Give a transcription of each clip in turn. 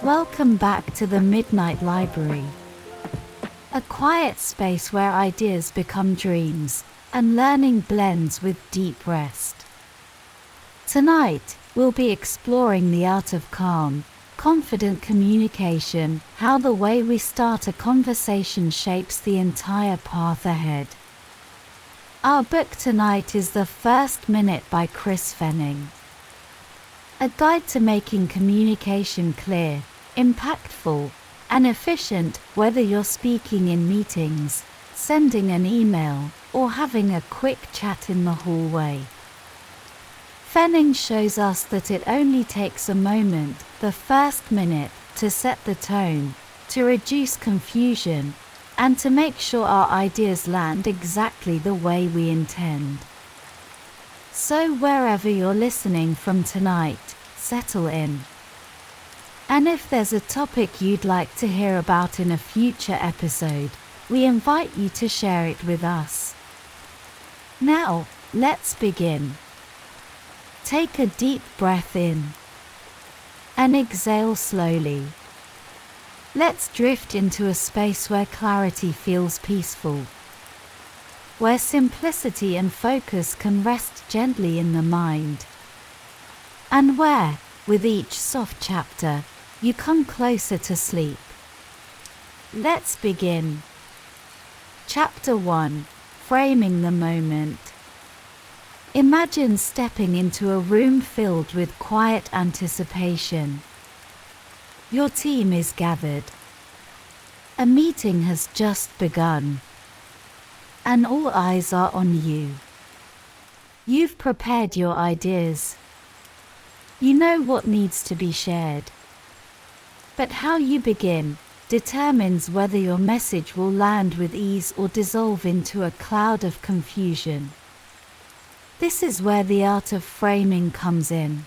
Welcome back to the Midnight Library, a quiet space where ideas become dreams and learning blends with deep rest. Tonight, we'll be exploring the art of calm, confident communication, how the way we start a conversation shapes the entire path ahead. Our book tonight is The First Minute by Fenning. A guide to making communication clear, impactful, and efficient, whether you're speaking in meetings, sending an email, or having a quick chat in the hallway. Fenning shows us that it only takes a moment, the first minute, to set the tone, to reduce confusion, and to make sure our ideas land exactly the way we intend. So wherever you're listening from tonight, settle in. And if there's a topic you'd like to hear about in a future episode, we invite you to share it with us. Now, let's begin. Take a deep breath in and exhale slowly. Let's drift into a space where clarity feels peaceful, where simplicity and focus can rest gently in the mind, and where, with each soft chapter, you come closer to sleep. Let's begin. Chapter 1: Framing the Moment. Imagine stepping into a room filled with quiet anticipation. Your team is gathered. A meeting has just begun, and all eyes are on you. You've prepared your ideas. You know what needs to be shared. But how you begin determines whether your message will land with ease or dissolve into a cloud of confusion. This is where the art of framing comes in.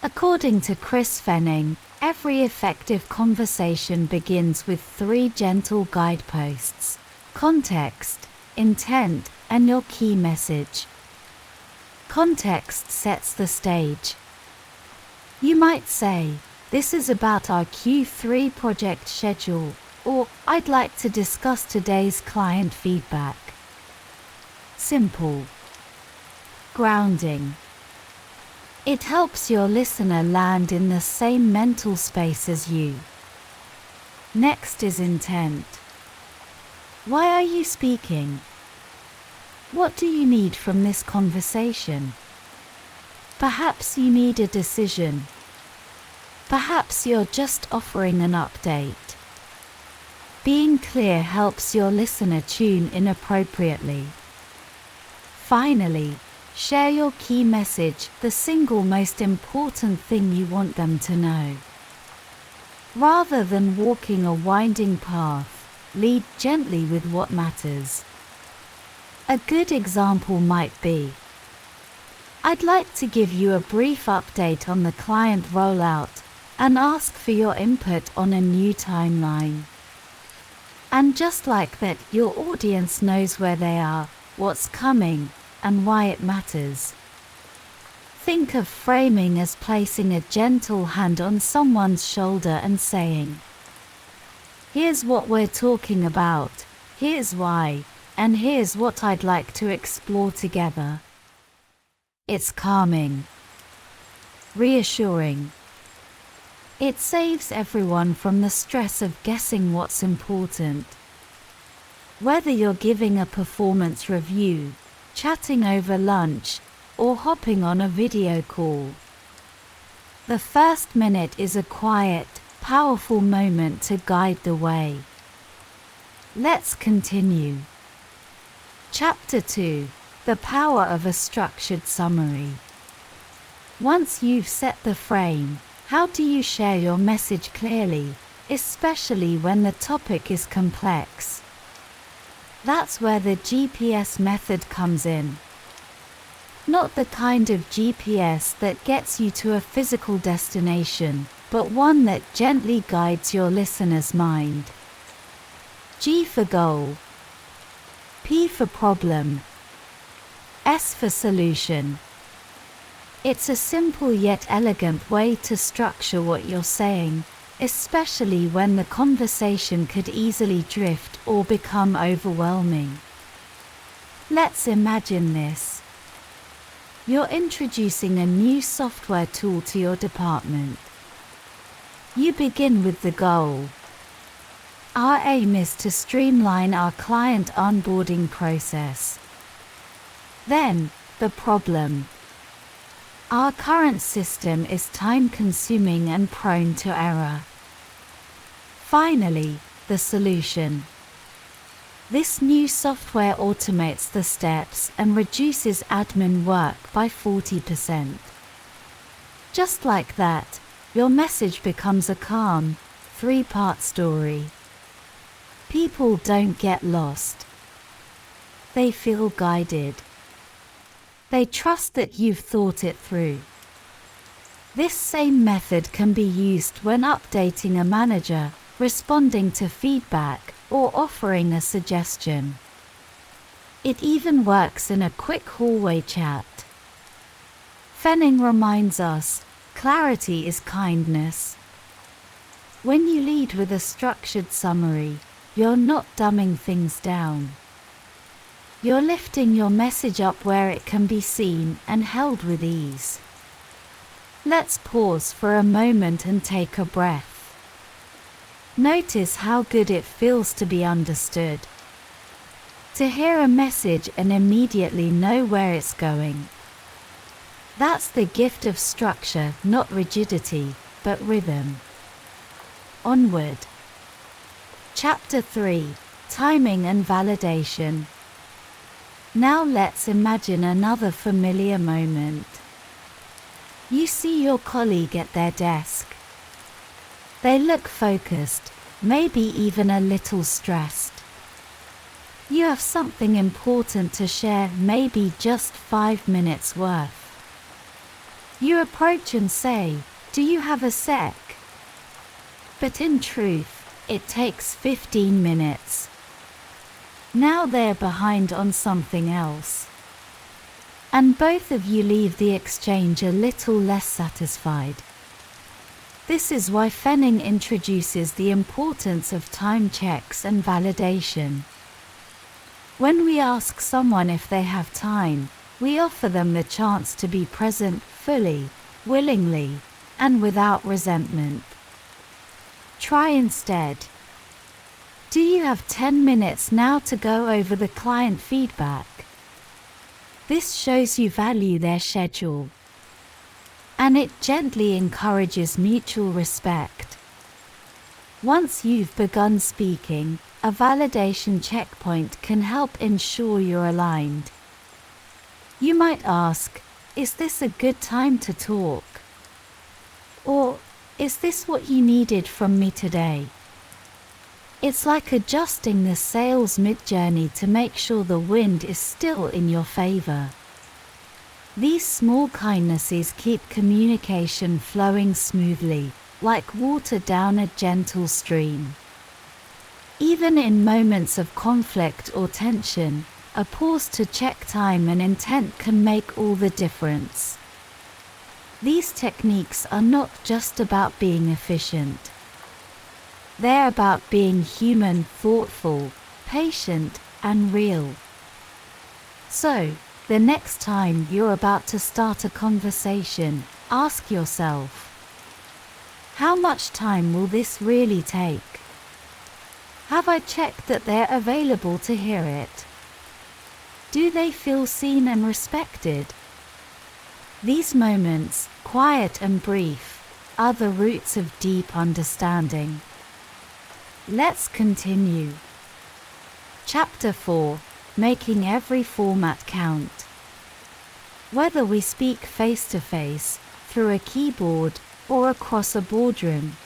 According to Fenning, every effective conversation begins with 3 gentle guideposts: context, intent, and your key message. Context sets the stage. You might say, "This is about our Q3 project schedule," or "I'd like to discuss today's client feedback." Simple. Grounding. It helps your listener land in the same mental space as you. Next is intent. Why are you speaking? What do you need from this conversation? Perhaps you need a decision. Perhaps you're just offering an update. Being clear helps your listener tune in appropriately. Finally, share your key message, the single most important thing you want them to know. Rather than walking a winding path, lead gently with what matters. A good example might be, "I'd like to give you a brief update on the client rollout and ask for your input on a new timeline." And just like that, your audience knows where they are, what's coming, and why it matters. Think of framing as placing a gentle hand on someone's shoulder and saying, "Here's what we're talking about, here's why, and here's what I'd like to explore together." It's calming, reassuring. It saves everyone from the stress of guessing what's important. Whether you're giving a performance review, chatting over lunch, or hopping on a video call, the first minute is a quiet, powerful moment to guide the way. Let's continue. Chapter 2: The Power of a Structured Summary. Once you've set the frame, how do you share your message clearly, especially when the topic is complex? That's where the GPS method comes in. Not the kind of GPS that gets you to a physical destination, but one that gently guides your listener's mind. G for goal, P for problem, S for solution, It's a simple yet elegant way to structure what you're saying, especially when the conversation could easily drift or become overwhelming. Let's imagine this. You're introducing a new software tool to your department. You begin with the goal. Our aim is to streamline our client onboarding process. Then, the problem. Our current system is time-consuming and prone to error. Finally, the solution. This new software automates the steps and reduces admin work by 40%. Just like that, your message becomes a calm, three-part story. People don't get lost. They feel guided. They trust that you've thought it through. This same method can be used when updating a manager, responding to feedback, or offering a suggestion. It even works in a quick hallway chat. Fenning reminds us, clarity is kindness. When you lead with a structured summary, you're not dumbing things down. You're lifting your message up where it can be seen and held with ease. Let's pause for a moment and take a breath. Notice how good it feels to be understood. To hear a message and immediately know where it's going. That's the gift of structure, not rigidity, but rhythm. Onward. Chapter 3: Timing and Validation. Now let's imagine another familiar moment. You see your colleague at their desk. They look focused, maybe even a little stressed. You have something important to share, maybe just 5 minutes worth. You approach and say, "Do you have a sec?" But in truth, it takes 15 minutes. Now they're behind on something else. And both of you leave the exchange a little less satisfied. This is why Fenning introduces the importance of time checks and validation. When we ask someone if they have time, we offer them the chance to be present fully, willingly, and without resentment. Try instead. Do you have 10 minutes now to go over the client feedback? This shows you value their schedule. And it gently encourages mutual respect. Once you've begun speaking, a validation checkpoint can help ensure you're aligned. You might ask, "Is this a good time to talk?" Or, "Is this what you needed from me today?" It's like adjusting the sails mid-journey to make sure the wind is still in your favor. These small kindnesses keep communication flowing smoothly, like water down a gentle stream. Even in moments of conflict or tension, a pause to check time and intent can make all the difference. These techniques are not just about being efficient. They're about being human, thoughtful, patient, and real. So, the next time you're about to start a conversation, ask yourself, how much time will this really take? Have I checked that they're available to hear it? Do they feel seen and respected? These moments, quiet and brief, are the roots of deep understanding. Let's continue. Chapter 4: Making every format count. Whether we speak face-to-face, through a keyboard, or across a boardroom,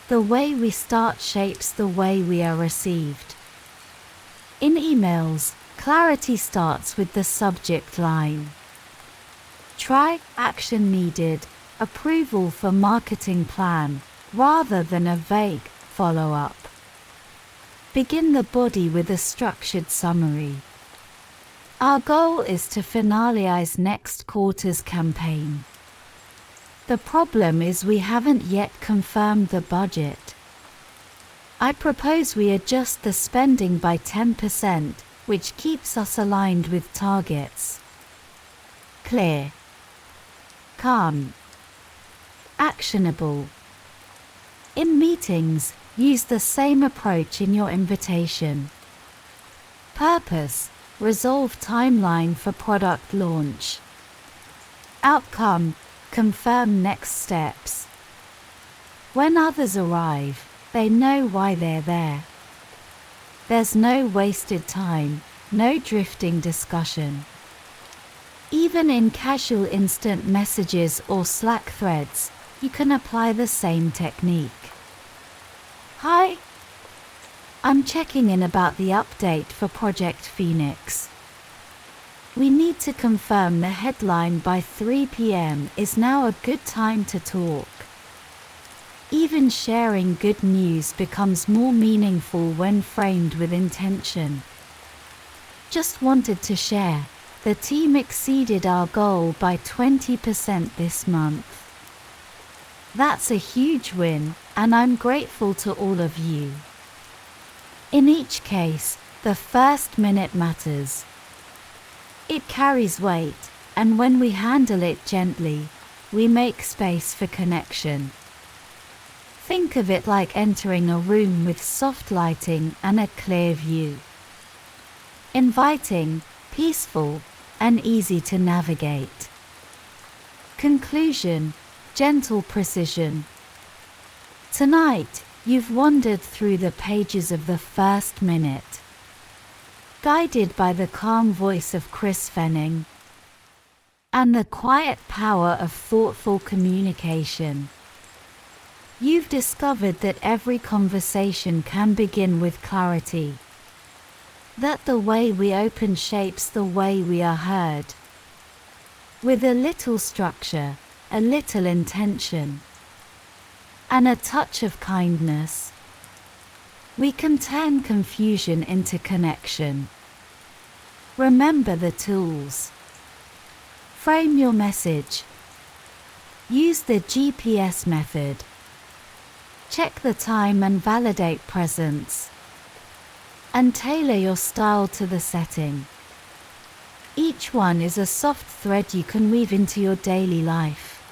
the way we start shapes the way we are received. In emails, clarity starts with the subject line. Try "action needed," approval for marketing plan, rather than a vague follow-up. Begin the body with a structured summary. Our goal is to finalize next quarter's campaign. The problem is we haven't yet confirmed the budget. I propose we adjust the spending by 10%, which keeps us aligned with targets. Clear. Calm. Actionable. In meetings, use the same approach in your invitation. Purpose: resolve timeline for product launch. Outcome: confirm next steps. When others arrive, they know why they're there. There's no wasted time, no drifting discussion. Even in casual instant messages or Slack threads, you can apply the same technique. Hi, I'm checking in about the update for Project Phoenix. We need to confirm the headline by 3 p.m. Is now a good time to talk. Even sharing good news becomes more meaningful when framed with intention. Just wanted to share, the team exceeded our goal by 20% this month. That's a huge win, and I'm grateful to all of you. In each case, the first minute matters. It carries weight, and when we handle it gently, we make space for connection. Think of it like entering a room with soft lighting and a clear view. Inviting, peaceful, and easy to navigate. Conclusion: gentle precision. Tonight, you've wandered through the pages of the first minute. Guided by the calm voice of Chris Fenning and the quiet power of thoughtful communication. You've discovered that every conversation can begin with clarity. That the way we open shapes the way we are heard. With a little structure, a little intention, and a touch of kindness, we can turn confusion into connection. Remember the tools. Frame your message. Use the GPS method. Check the time and validate presence. And tailor your style to the setting. Each one is a soft thread you can weave into your daily life.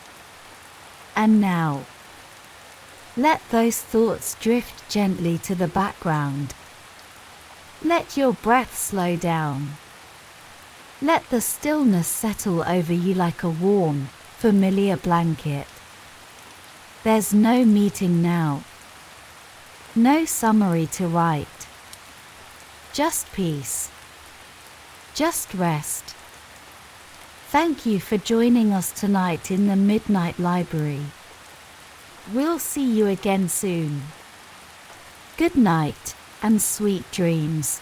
And now, let those thoughts drift gently to the background. Let your breath slow down. Let the stillness settle over you like a warm, familiar blanket. There's no meeting now. No summary to write. Just peace. Just rest. Thank you for joining us tonight in the Midnight Library. We'll see you again soon. Good night, and sweet dreams.